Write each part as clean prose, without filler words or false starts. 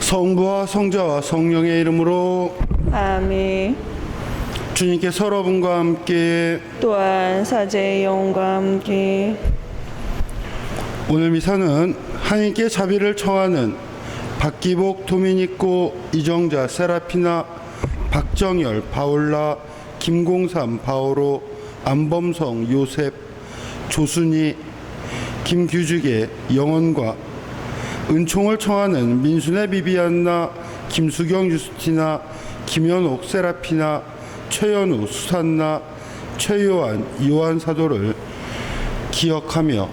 성부와 성자와 성령의 이름으로 아멘. 주님께서 여러분과 함께 또한 사제의 영과 함께 오늘 미사는 하나님께 자비를 청하는 박기복, 도미니코, 이정자, 세라피나, 박정열, 바울라, 김공삼, 바오로, 안범성, 요셉, 조순이, 김규직의 영원과 은총을 청하는 민순의 비비안나, 김수경, 유스티나, 김현옥, 세라피나, 최연우, 수산나, 최요한, 요한 사도를 기억하며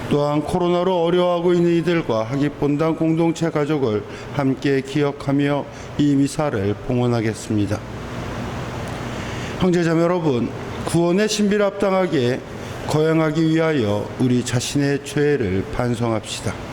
또한 코로나로 어려워하고 있는 이들과 하깃본당 공동체 가족을 함께 기억하며 이 미사를 봉헌하겠습니다. 형제자매 여러분, 구원의 신비를 합당하게 거행하기 위하여 우리 자신의 죄를 반성합시다.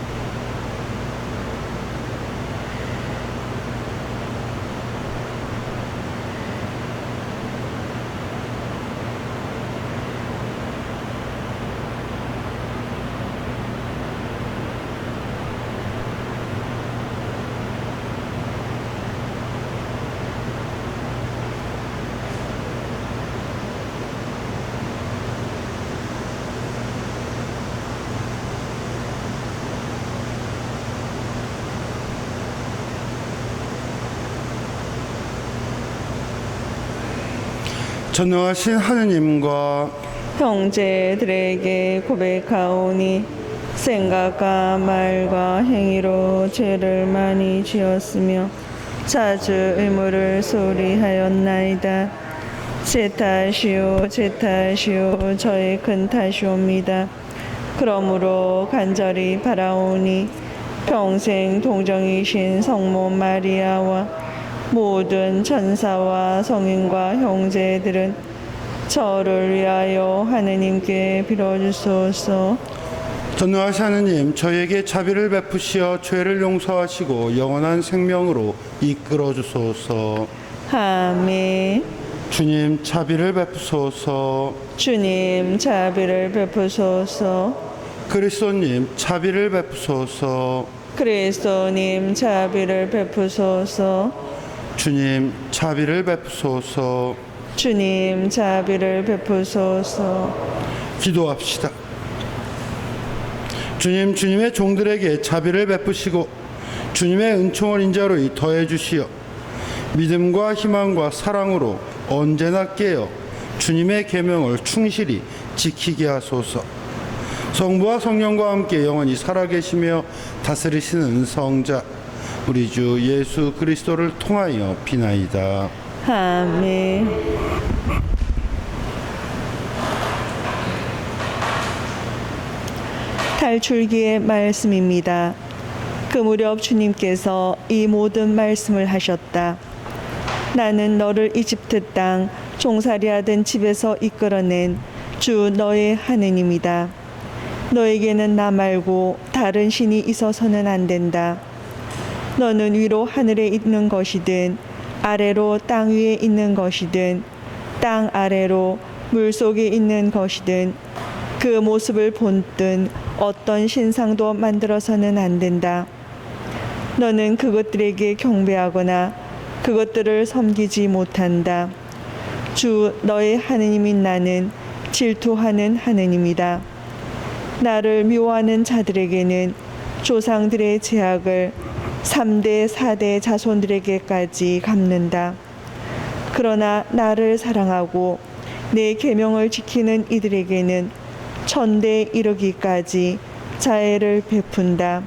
전능하신 하느님과 형제들에게 고백하오니 생각과 말과 행위로 죄를 많이 지었으며 자주 의무를 소리하였나이다. 제 탓이요 제 탓이요 저의 큰 탓이옵니다. 그러므로 간절히 바라오니 평생 동정이신 성모 마리아와 모든 천사와 성인과 형제들은 저를 위하여 하느님께 빌어주소서. 전능하신 하느님, 저에게 자비를 베푸시어 죄를 용서하시고 영원한 생명으로 이끌어 주소서. 아멘. 주님, 자비를 베푸소서. 주님 자비를 베푸소서. 그리스도님, 자비를 베푸소서. 그리스도님 자비를 베푸소서. 주님, 자비를 베푸소서. 주님 자비를 베푸소서. 기도합시다. 주님, 주님의 종들에게 자비를 베푸시고 주님의 은총을 인자로 더해 주시어 믿음과 희망과 사랑으로 언제나 깨어 주님의 계명을 충실히 지키게 하소서. 성부와 성령과 함께 영원히 살아계시며 다스리시는 성자 우리 주 예수 그리스도를 통하여 비나이다. 아멘. 탈출기의 말씀입니다. 그 무렵 주님께서 이 모든 말씀을 하셨다. 나는 너를 이집트 땅 종살이하던 집에서 이끌어낸 주 너의 하느님이다. 너에게는 나 말고 다른 신이 있어서는 안 된다. 너는 위로 하늘에 있는 것이든 아래로 땅 위에 있는 것이든 땅 아래로 물 속에 있는 것이든 그 모습을 본뜬 어떤 신상도 만들어서는 안 된다. 너는 그것들에게 경배하거나 그것들을 섬기지 못한다. 주 너의 하느님인 나는 질투하는 하느님이다. 나를 미워하는 자들에게는 조상들의 죄악을 3대 4대 자손들에게까지 갚는다. 그러나 나를 사랑하고 내 계명을 지키는 이들에게는 천대 이르기까지 자애를 베푼다.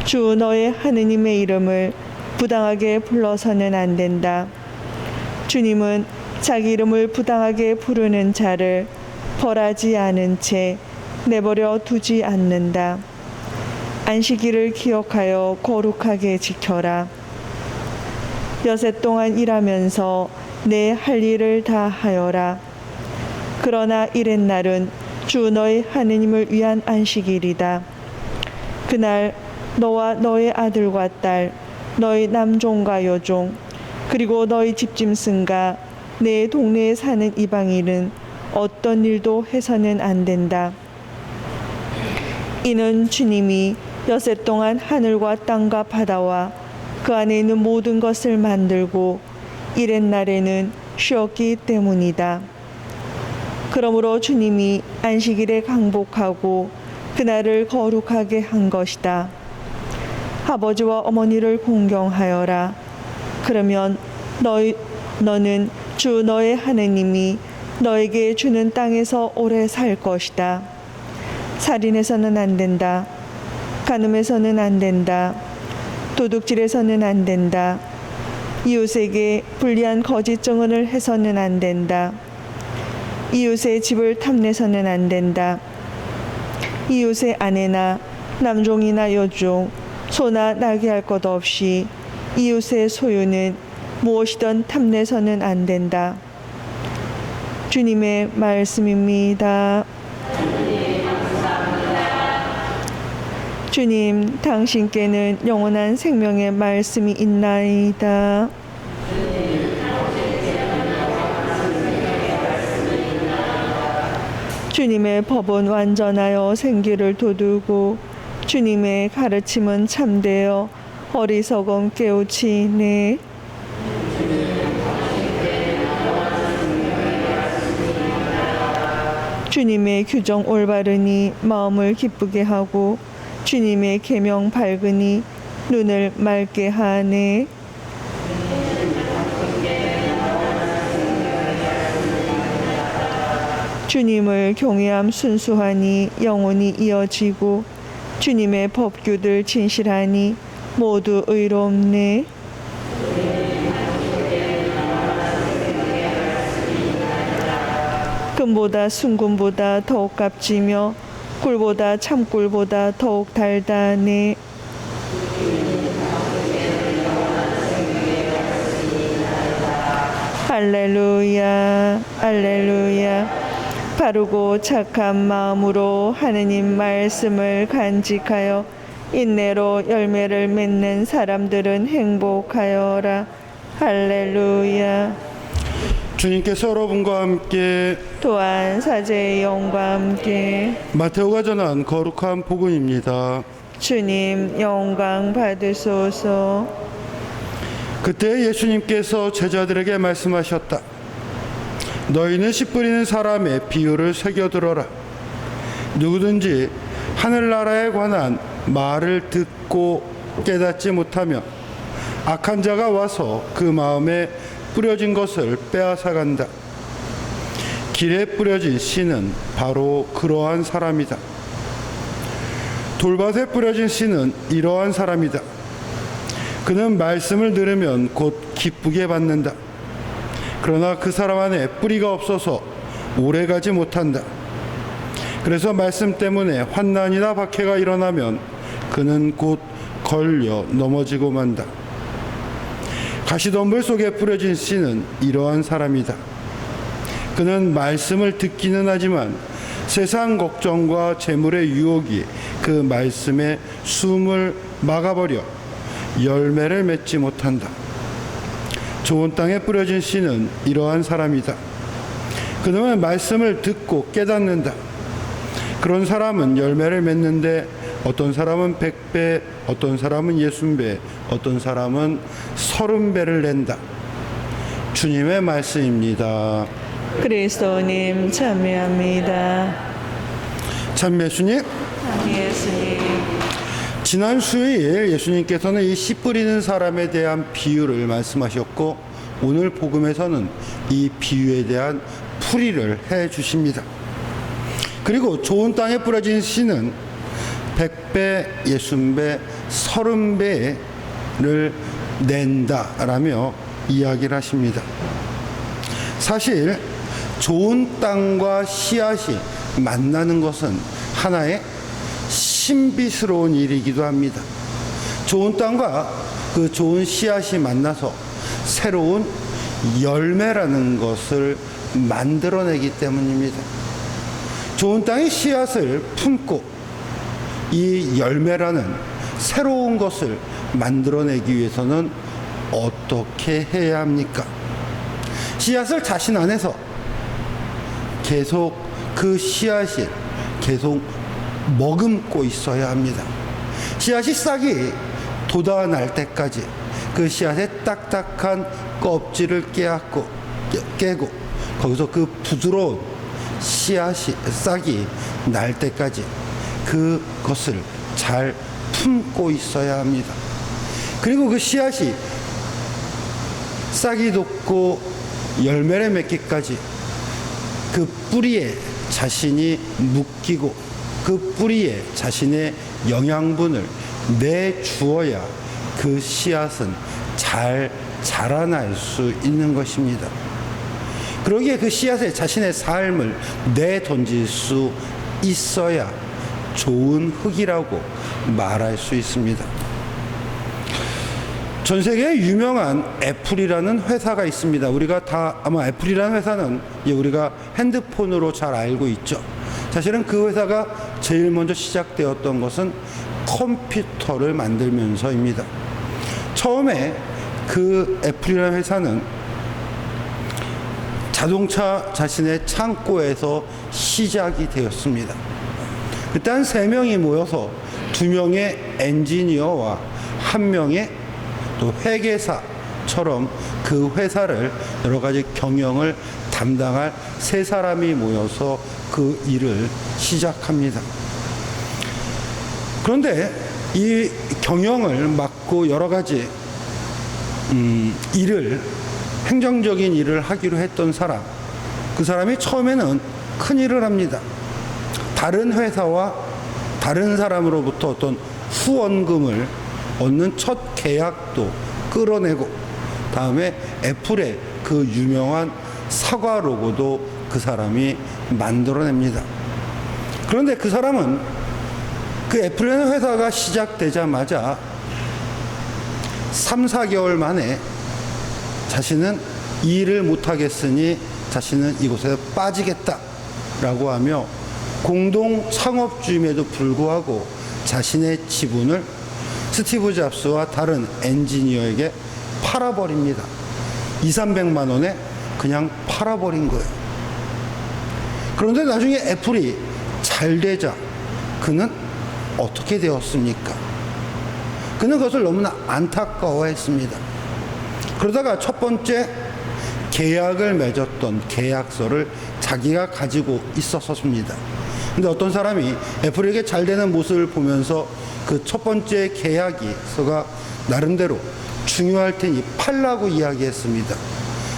주 너의 하느님의 이름을 부당하게 불러서는 안 된다. 주님은 자기 이름을 부당하게 부르는 자를 벌하지 않은 채 내버려 두지 않는다. 안식일을 기억하여 거룩하게 지켜라. 여세 동안 일하면서 내 할 일을 다 하여라. 그러나 이렛날은 주 너의 하느님을 위한 안식일이다. 그날 너와 너의 아들과 딸, 너의 남종과 여종, 그리고 너의 집짐승과 내 동네에 사는 이방인은 어떤 일도 해서는 안 된다. 이는 주님이 여세 동안 하늘과 땅과 바다와 그 안에 있는 모든 것을 만들고 이튿날에는 쉬었기 때문이다. 그러므로 주님이 안식일에 강복하고 그날을 거룩하게 한 것이다. 아버지와 어머니를 공경하여라. 그러면 너는 주 너의 하느님이 너에게 주는 땅에서 오래 살 것이다. 살인해서는 안 된다. 간음해서는 안 된다. 도둑질해서는 안 된다. 이웃에게 불리한 거짓 증언을 해서는 안 된다. 이웃의 집을 탐내서는 안 된다. 이웃의 아내나 남종이나 여종, 소나 나게 할 것 없이 이웃의 소유는 무엇이든 탐내서는 안 된다. 주님의 말씀입니다. 주님, 당신께는 영원한 생명의 말씀이 있나이다. 주님의 법은 완전하여 생기를 돋우고 주님의 가르침은 참되어 어리석은 깨우치네. 주님의 규정 올바르니 마음을 기쁘게 하고 주님의 계명 밝으니 눈을 맑게 하네. 주님을 경외함 순수하니 영혼이 이어지고 주님의 법규들 진실하니 모두 의롭네. 금보다 순금보다 더욱 값지며 꿀보다 참꿀보다 더욱 달다네. 할렐루야, 할렐루야. 바르고 착한 마음으로 하느님 말씀을 간직하여 인내로 열매를 맺는 사람들은 행복하여라. 할렐루야. 주님께서 여러분과 함께 또한 사제의 영과 함께 마테오가 전한 거룩한 복음입니다. 주님 영광 받으소서. 그때 예수님께서 제자들에게 말씀하셨다. 너희는 씨 뿌리는 사람의 비유를 새겨들어라. 누구든지 하늘나라에 관한 말을 듣고 깨닫지 못하면 악한 자가 와서 그 마음에 뿌려진 것을 빼앗아간다. 길에 뿌려진 씨는 바로 그러한 사람이다. 돌밭에 뿌려진 씨는 이러한 사람이다. 그는 말씀을 들으면 곧 기쁘게 받는다. 그러나 그 사람 안에 뿌리가 없어서 오래가지 못한다. 그래서 말씀 때문에 환난이나 박해가 일어나면 그는 곧 걸려 넘어지고 만다. 가시덤불 속에 뿌려진 씨는 이러한 사람이다. 그는 말씀을 듣기는 하지만 세상 걱정과 재물의 유혹이 그 말씀에 숨을 막아버려 열매를 맺지 못한다. 좋은 땅에 뿌려진 씨는 이러한 사람이다. 그는 말씀을 듣고 깨닫는다. 그런 사람은 열매를 맺는데 어떤 사람은 100배, 어떤 사람은 60배, 어떤 사람은 30배를 낸다. 주님의 말씀입니다. 그리스도님 참여합니다. 참매 주님. 예수님. 지난 수요일 예수님께서는 이 씨 뿌리는 사람에 대한 비유를 말씀하셨고 오늘 복음에서는 이 비유에 대한 풀이를 해 주십니다. 그리고 좋은 땅에 뿌려진 씨는 100배, 60배, 30배를 낸다라며 이야기를 하십니다. 사실 좋은 땅과 씨앗이 만나는 것은 하나의 신비스러운 일이기도 합니다. 좋은 땅과 그 좋은 씨앗이 만나서 새로운 열매라는 것을 만들어내기 때문입니다. 좋은 땅의 씨앗을 품고 이 열매라는 새로운 것을 만들어내기 위해서는 어떻게 해야 합니까? 씨앗을 자신 안에서 계속 그 씨앗이 계속 머금고 있어야 합니다. 씨앗이 싹이 돋아날 때까지 그 씨앗의 딱딱한 껍질을 깨고 거기서 그 부드러운 싹이 날 때까지 그것을 잘 품고 있어야 합니다. 그리고 그 씨앗이 싹이 돋고 열매를 맺기까지 그 뿌리에 자신이 묶이고 그 뿌리에 자신의 영양분을 내주어야 그 씨앗은 잘 자라날 수 있는 것입니다. 그러기에 그 씨앗에 자신의 삶을 내던질 수 있어야 좋은 흙이라고 말할 수 있습니다. 전 세계에 유명한 애플이라는 회사가 있습니다. 우리가 다 아마 애플이라는 회사는 우리가 핸드폰으로 잘 알고 있죠. 사실은 그 회사가 제일 먼저 시작되었던 것은 컴퓨터를 만들면서입니다. 처음에 그 애플이라는 회사는 자동차 자신의 창고에서 시작이 되었습니다. 그때 한 3명이 모여서 2명의 엔지니어와 1명의 또 회계사처럼 그 회사를 여러 가지 경영을 담당할 3사람이 모여서 그 일을 시작합니다. 그런데 이 경영을 맡고 여러 가지 행정적인 일을 하기로 했던 사람, 그 사람이 처음에는 큰 일을 합니다. 다른 회사와 다른 사람으로부터 어떤 후원금을 얻는 첫 계약도 끌어내고, 다음에 애플의 그 유명한 사과 로고도 그 사람이 만들어냅니다. 그런데 그 사람은 그 애플이라는 회사가 시작되자마자 3, 4개월 만에 자신은 이 일을 못하겠으니 자신은 이곳에서 빠지겠다라고 하며 공동 창업주임에도 불구하고 자신의 지분을 스티브 잡스와 다른 엔지니어에게 팔아버립니다. 200~300만 원에 그냥 팔아버린 거예요. 그런데 나중에 애플이 잘 되자 그는 어떻게 되었습니까? 그는 그것을 너무나 안타까워했습니다. 그러다가 첫 번째 계약을 맺었던 계약서를 자기가 가지고 있었습니다. 근데 어떤 사람이 애플에게 잘 되는 모습을 보면서 그 첫 번째 계약서가 나름대로 중요할 테니 팔라고 이야기했습니다.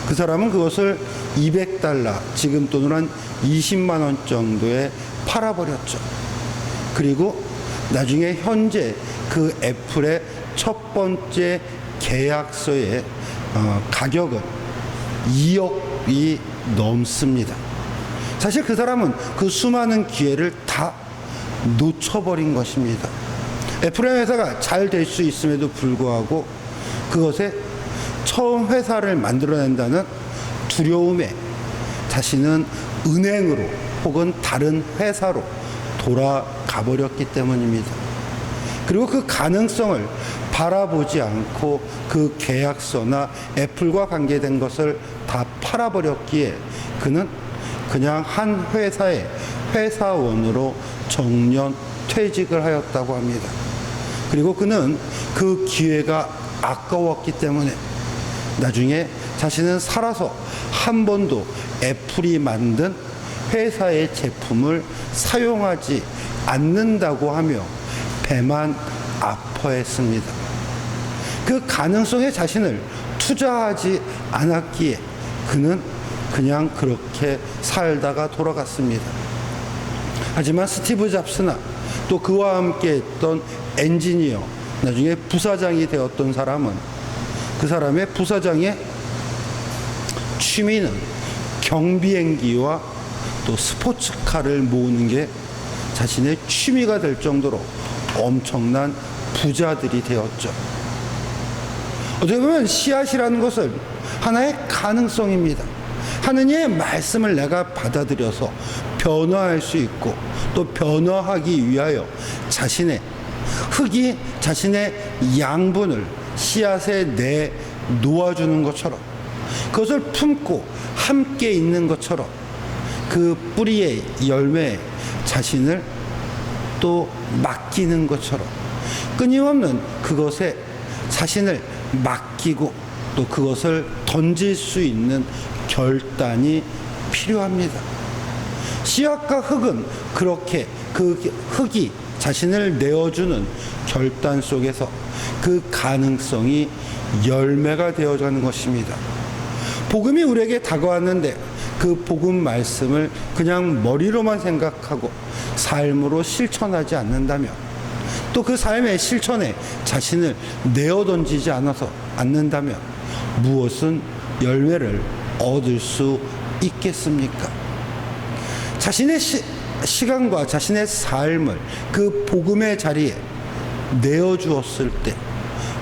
그 사람은 그것을 $200, 지금 돈으로 한 20만 원 정도에 팔아버렸죠. 그리고 나중에 현재 그 애플의 첫 번째 계약서의 가격은 2억이 넘습니다. 사실 그 사람은 그 수많은 기회를 다 놓쳐버린 것입니다. 애플의 회사가 잘 될 수 있음에도 불구하고 그것에 처음 회사를 만들어낸다는 두려움에 자신은 은행으로 혹은 다른 회사로 돌아가 버렸기 때문입니다. 그리고 그 가능성을 바라보지 않고 그 계약서나 애플과 관계된 것을 다 팔아버렸기에 그는 그냥 한 회사의 회사원으로 정년 퇴직을 하였다고 합니다. 그리고 그는 그 기회가 아까웠기 때문에 나중에 자신은 살아서 한 번도 애플이 만든 회사의 제품을 사용하지 않는다고 하며 배만 아파했습니다. 그 가능성에 자신을 투자하지 않았기에 그는 그냥 그렇게 살다가 돌아갔습니다. 하지만 스티브 잡스나 또 그와 함께 했던 엔지니어, 나중에 부사장이 되었던 사람은 그 사람의 부사장의 취미는 경비행기와 또 스포츠카를 모으는 게 자신의 취미가 될 정도로 엄청난 부자들이 되었죠. 어떻게 보면 씨앗이라는 것은 하나의 가능성입니다. 하느님의 말씀을 내가 받아들여서 변화할 수 있고 또 변화하기 위하여 자신의 흙이 자신의 양분을 씨앗에 내 놓아주는 것처럼 그것을 품고 함께 있는 것처럼 그 뿌리의 열매에 자신을 또 맡기는 것처럼 끊임없는 그것에 자신을 맡기고 또 그것을 던질 수 있는 결단이 필요합니다. 씨앗과 흙은 그렇게 그 흙이 자신을 내어주는 결단 속에서 그 가능성이 열매가 되어가는 것입니다. 복음이 우리에게 다가왔는데 그 복음 말씀을 그냥 머리로만 생각하고 삶으로 실천하지 않는다면, 또 그 삶의 실천에 자신을 내어 던지지 않는다면 무엇은 열매를 얻을 수 있겠습니까? 자신의 시간과 자신의 삶을 그 복음의 자리에 내어주었을 때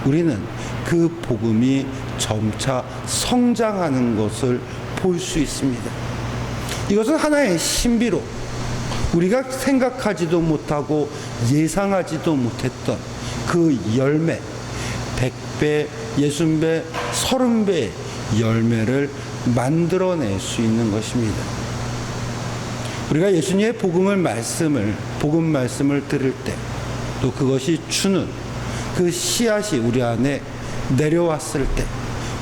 우리는 그 복음이 점차 성장하는 것을 볼 수 있습니다. 이것은 하나의 신비로 우리가 생각하지도 못하고 예상하지도 못했던 그 열매, 100배, 60배, 30배의 열매를 만들어낼 수 있는 것입니다. 우리가 예수님의 복음 말씀을 들을 때 또 그것이 주는 그 씨앗이 우리 안에 내려왔을 때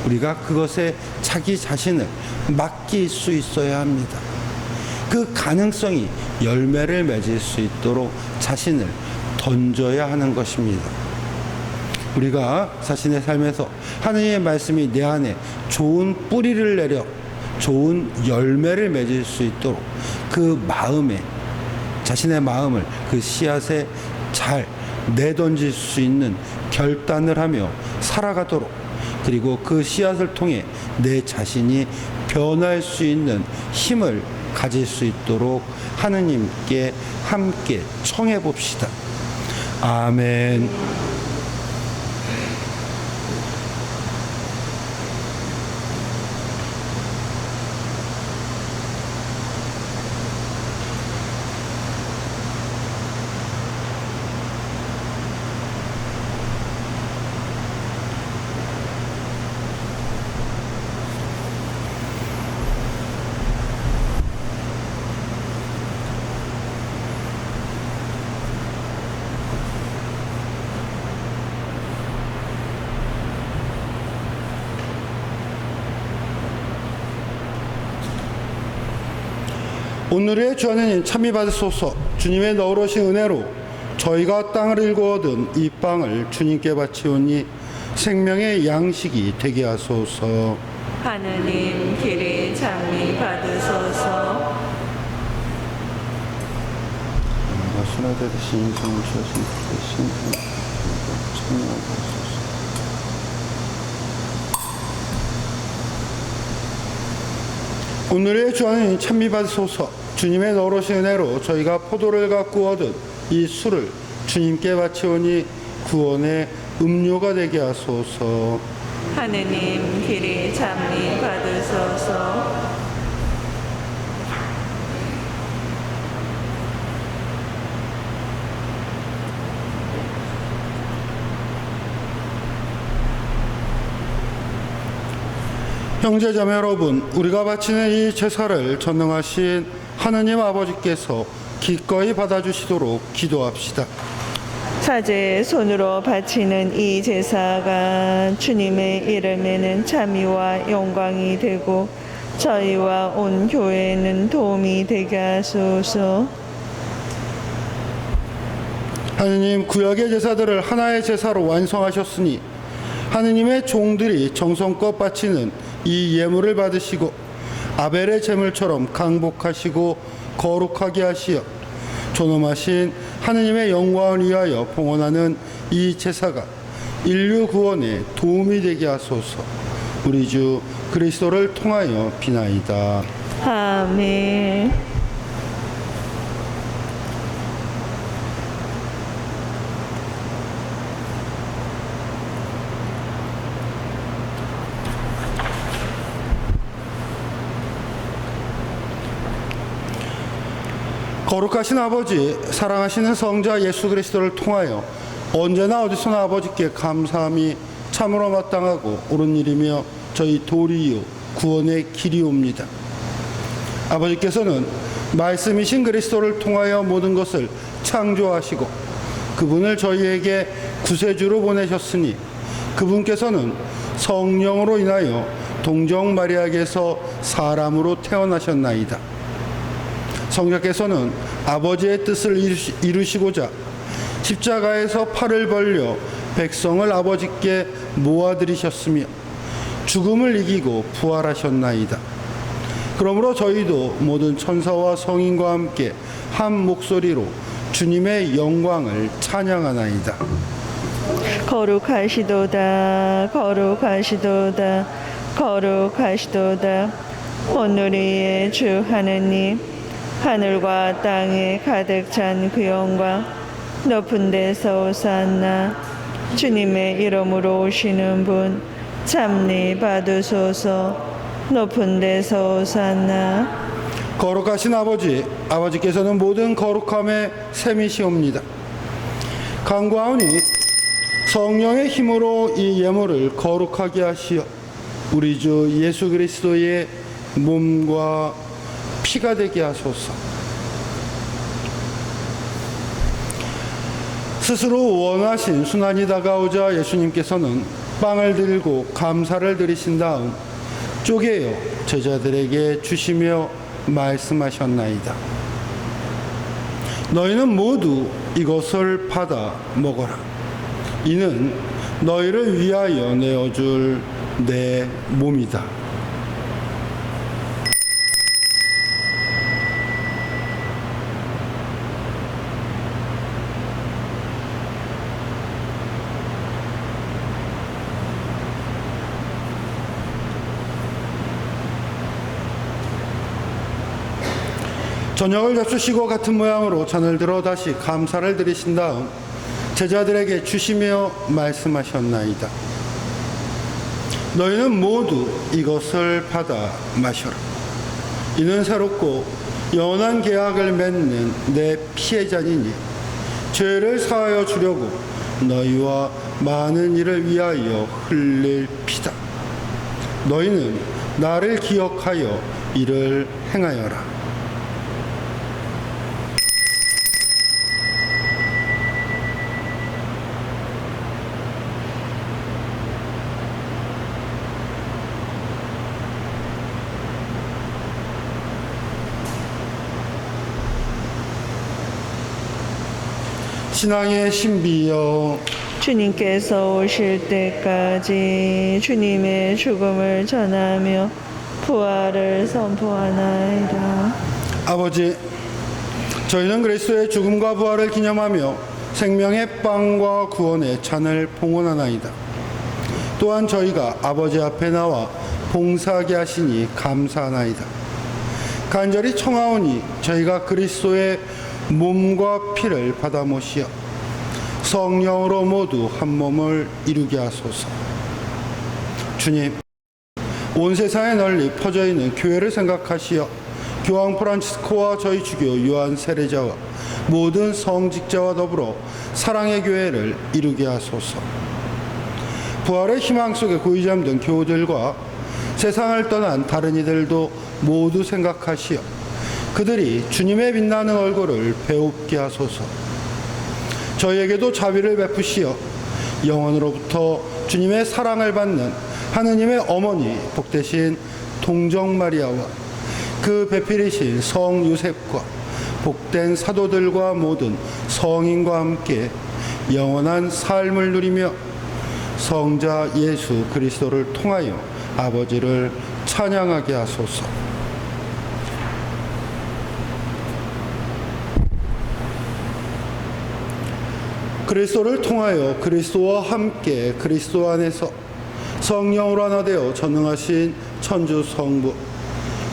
우리가 그것에 자기 자신을 맡길 수 있어야 합니다. 그 가능성이 열매를 맺을 수 있도록 자신을 던져야 하는 것입니다. 우리가 자신의 삶에서 하나님의 말씀이 내 안에 좋은 뿌리를 내려 좋은 열매를 맺을 수 있도록 그 마음에, 자신의 마음을 그 씨앗에 잘 내던질 수 있는 결단을 하며 살아가도록, 그리고 그 씨앗을 통해 내 자신이 변할 수 있는 힘을 가질 수 있도록 하느님께 함께 청해 봅시다. 아멘. 오늘의 주 하나님 참미 받으소서. 주님의 너그러신 은혜로 저희가 땅을 일궈 얻은 이 빵을 주님께 바치오니 생명의 양식이 되게 하소서. 하느님 길이 참미 받으소서. 신하대 대신 성취하신 대신 참여하소서. 오늘의 주 하나님 참미 받으소서. 주님의 너그러신 은혜로 저희가 포도를 갖고 얻은 이 술을 주님께 바치오니 구원의 음료가 되게 하소서. 하느님 길이 참미 받으소서. 형제자매 여러분, 우리가 바치는 이 제사를 전능하신 하느님 아버지께서 기꺼이 받아주시도록 기도합시다. 사제의 손으로 바치는 이 제사가 주님의 이름에는 참미와 영광이 되고 저희와 온 교회에는 도움이 되게 하소서. 하느님, 구약의 제사들을 하나의 제사로 완성하셨으니 하느님의 종들이 정성껏 바치는 이 예물을 받으시고 아벨의 제물처럼 강복하시고 거룩하게 하시어 존엄하신 하느님의 영광을 위하여 봉헌하는 이 제사가 인류 구원에 도움이 되게 하소서. 우리 주 그리스도를 통하여 비나이다. 아멘. 거룩하신 아버지, 사랑하시는 성자 예수 그리스도를 통하여 언제나 어디서나 아버지께 감사함이 참으로 마땅하고 옳은 일이며 저희 도리요 구원의 길이옵니다. 아버지께서는 말씀이신 그리스도를 통하여 모든 것을 창조하시고 그분을 저희에게 구세주로 보내셨으니 그분께서는 성령으로 인하여 동정 마리아에게서 사람으로 태어나셨나이다. 성자께서는 아버지의 뜻을 이루시고자 십자가에서 팔을 벌려 백성을 아버지께 모아들이셨으며 죽음을 이기고 부활하셨나이다. 그러므로 저희도 모든 천사와 성인과 함께 한 목소리로 주님의 영광을 찬양하나이다. 거룩하시도다 거룩하시도다 거룩하시도다. 온누리의 주 하느님, 하늘과 땅에 가득 찬 그 영광, 높은 데서 오산나. 주님의 이름으로 오시는 분 참니 받으소서. 높은 데서 오산나. 거룩하신 아버지, 아버지께서는 모든 거룩함의 셈이시옵니다. 간구하오니 성령의 힘으로 이 예물을 거룩하게 하시어 우리 주 예수 그리스도의 몸과 피가 되게 하소서. 스스로 원하신 순환이 다가오자 예수님께서는 빵을 들고 감사를 드리신 다음 쪼개어 제자들에게 주시며 말씀하셨나이다. 너희는 모두 이것을 받아 먹어라. 이는 너희를 위하여 내어줄 내 몸이다. 저녁을 잡수시고 같은 모양으로 잔을 들어 다시 감사를 드리신 다음 제자들에게 주시며 말씀하셨나이다. 너희는 모두 이것을 받아 마셔라. 이는 새롭고 영원한 계약을 맺는 내 피의 잔이니 죄를 사하여 주려고 너희와 많은 이를 위하여 흘릴 피다. 너희는 나를 기억하여 이를 행하여라. 신앙의 신비여, 주님께서 오실 때까지 주님의 죽음을 전하며 부활을 선포하나이다. 아버지, 저희는 그리스도의 죽음과 부활을 기념하며 생명의 빵과 구원의 잔을 봉헌하나이다. 또한 저희가 아버지 앞에 나와 봉사하게 하시니 감사하나이다. 간절히 청하오니 저희가 그리스도의 몸과 피를 받아 모시어 성령으로 모두 한 몸을 이루게 하소서. 주님, 온 세상에 널리 퍼져 있는 교회를 생각하시어 교황 프란치스코와 저희 주교 요한 세례자와 모든 성직자와 더불어 사랑의 교회를 이루게 하소서. 부활의 희망 속에 고이 잠든 교우들과 세상을 떠난 다른 이들도 모두 생각하시어 그들이 주님의 빛나는 얼굴을 배웁게 하소서. 저희에게도 자비를 베푸시어 영원으로부터 주님의 사랑을 받는 하느님의 어머니 복되신 동정 마리아와 그 배필이신 성 요셉과 복된 사도들과 모든 성인과 함께 영원한 삶을 누리며 성자 예수 그리스도를 통하여 아버지를 찬양하게 하소서. 그리스도를 통하여 그리스도와 함께 그리스도 안에서 성령으로 하나 되어 전능하신 천주 성부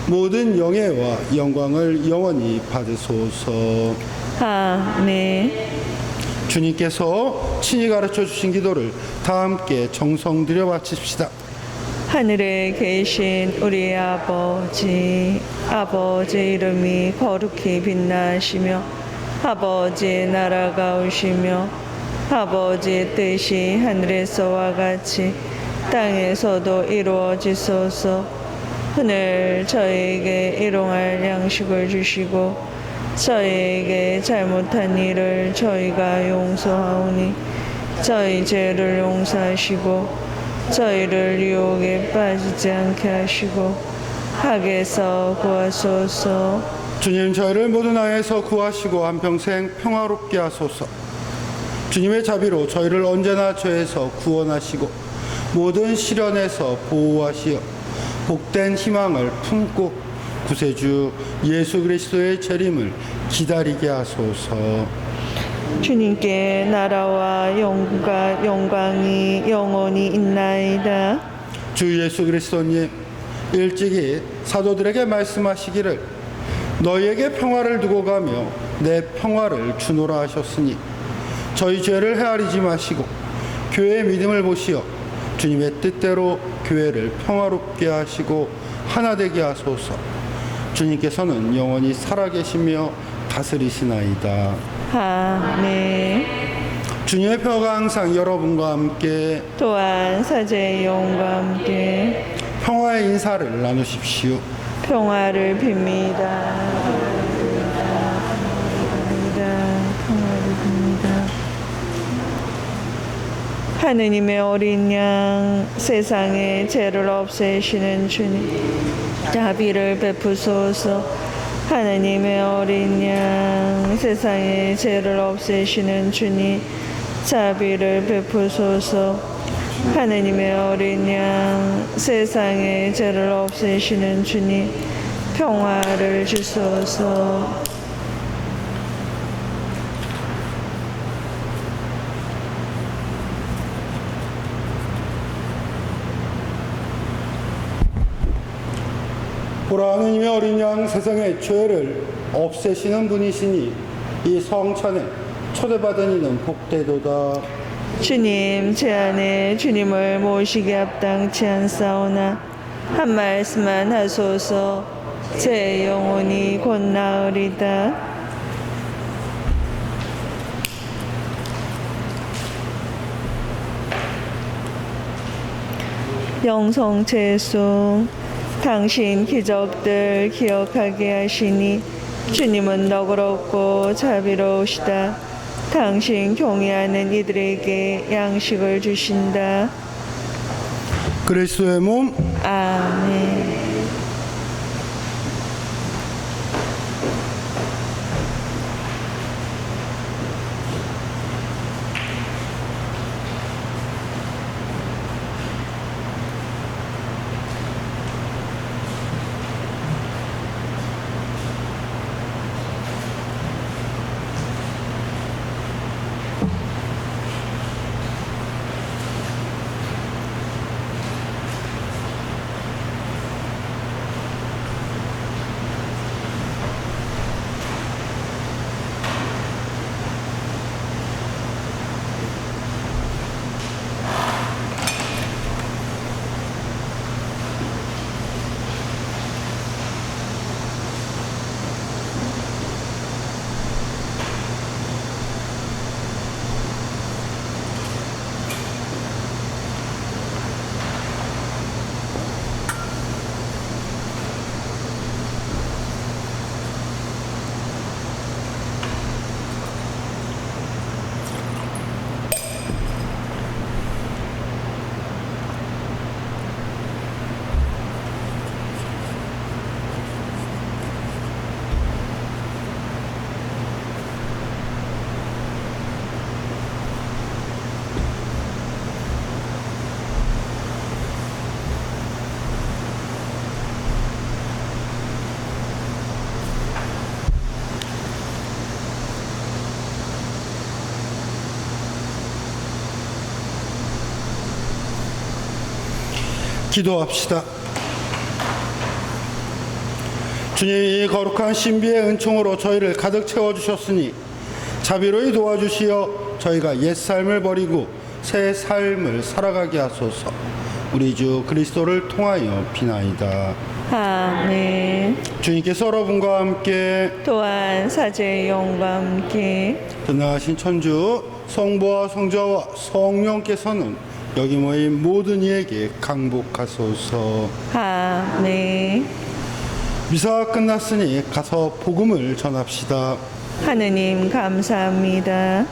모든 영예와 영광을 영원히 받으소서. 아멘. 주님께서 친히 가르쳐 주신 기도를 다 함께 정성 들여 바칩시다. 하늘에 계신 우리 아버지, 아버지 이름이 거룩히 빛나시며 아버지의 나라가 오시며 아버지의 뜻이 하늘에서와 같이 땅에서도 이루어지소서. 오늘 저희에게 일용할 양식을 주시고 저희에게 잘못한 일을 저희가 용서하오니 저희 죄를 용서하시고 저희를 유혹에 빠지지 않게 하시고 악에서 구하소서. 주님, 저희를 모든 악에서 구하시고 한평생 평화롭게 하소서. 주님의 자비로 저희를 언제나 죄에서 구원하시고 모든 시련에서 보호하시어 복된 희망을 품고 구세주 예수 그리스도의 재림을 기다리게 하소서. 주님께 나라와 영광이 영원히 있나이다. 주 예수 그리스도님, 일찍이 사도들에게 말씀하시기를 너희에게 평화를 두고 가며 내 평화를 주노라 하셨으니 저희 죄를 헤아리지 마시고 교회의 믿음을 보시어 주님의 뜻대로 교회를 평화롭게 하시고 하나 되게 하소서. 주님께서는 영원히 살아계시며 다스리시나이다. 아멘. 주님의 평화가 항상 여러분과 함께 또한 사제의 영과 함께 평화의 인사를 나누십시오. 평화를 빕니다. 평화를 빕니다. 하느님의 어린 양, 세상의 죄를 없애시는 주님, 자비를 베푸소서. 하느님의 어린 양, 세상의 죄를 없애시는 주님, 자비를 베푸소서. 하느님의 어린 양, 세상의 죄를 없애시는 주님, 평화를 주소서. 보라, 하느님의 어린 양, 세상의 죄를 없애시는 분이시니 이 성찬에 초대받은 이는 복되도다. 주님, 제 안에 주님을 모시기 합당치 않사오나 한 말씀만 하소서. 제 영혼이 곧 나으리다. 영성 제수, 당신 기적들 기억하게 하시니 주님은 너그럽고 자비로우시다. 당신 경외하는 이들에게 양식을 주신다. 그리스도의 몸, 아멘. 기도합시다. 주님이 거룩한 신비의 은총으로 저희를 가득 채워주셨으니 자비로이 도와주시어 저희가 옛삶을 버리고 새 삶을 살아가게 하소서. 우리 주 그리스도를 통하여 비나이다. 아멘. 주님께서 여러분과 함께 또한 사제의 영과 함께 전능하신 천주 성부와 성자와 성령께서는 여기 모인 모든 이에게 강복하소서. 아멘. 미사가 끝났으니 가서 복음을 전합시다. 하느님 감사합니다.